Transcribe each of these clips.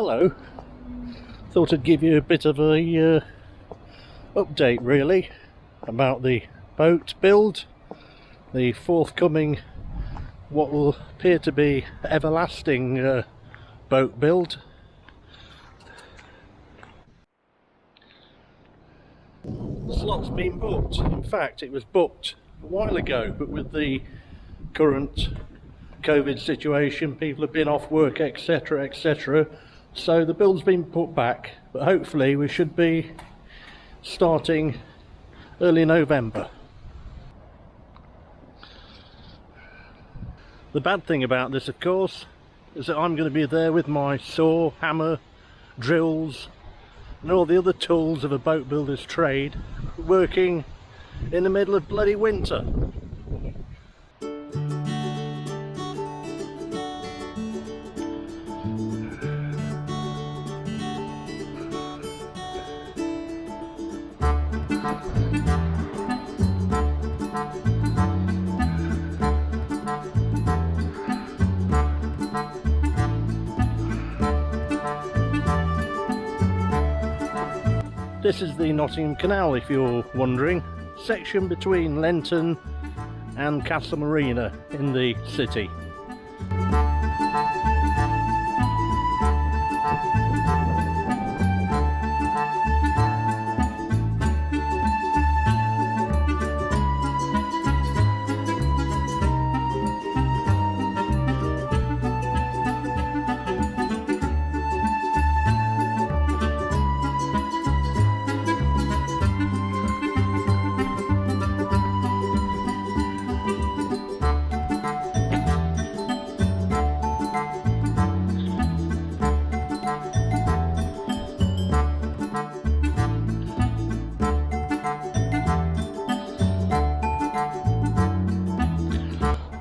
hello. Thought I'd give you a bit of a update really about the boat build, the forthcoming what will appear to be everlasting boat build. The slot's been booked. In fact, it was booked a while ago, but with the current COVID situation, people have been off work, etc, etc, so the build's been put back, but hopefully we should be starting early November. The bad thing about this, of course, is that I'm going to be there with my saw, hammer, drills and all the other tools of a boat builder's trade, working in the middle of bloody winter. This is the Nottingham Canal, if you're wondering, section between Lenton and Castle Marina in the city.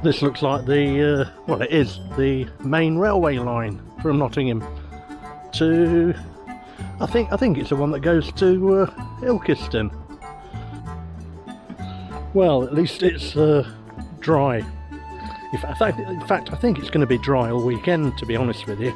This looks like the, well, it is the main railway line from Nottingham to, I think it's the one that goes to Ilkeston. Well, at least it's dry. In fact, I think it's going to be dry all weekend, to be honest with you.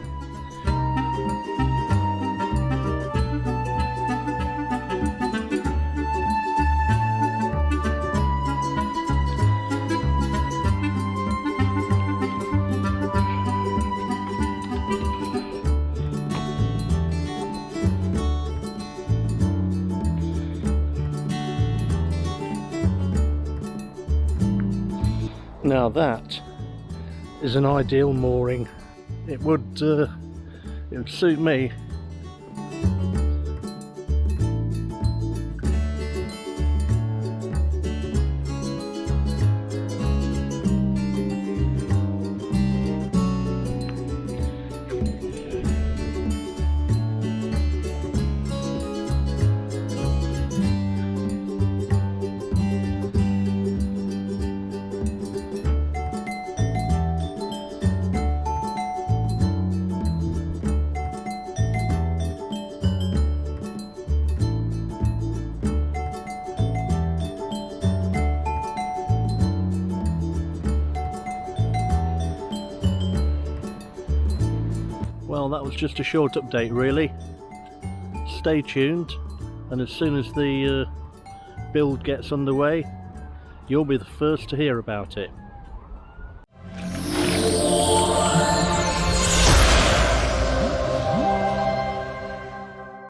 Now that is an ideal mooring. It would suit me. Well, that was just a short update really. Stay tuned, and as soon as the build gets underway, you'll be the first to hear about it.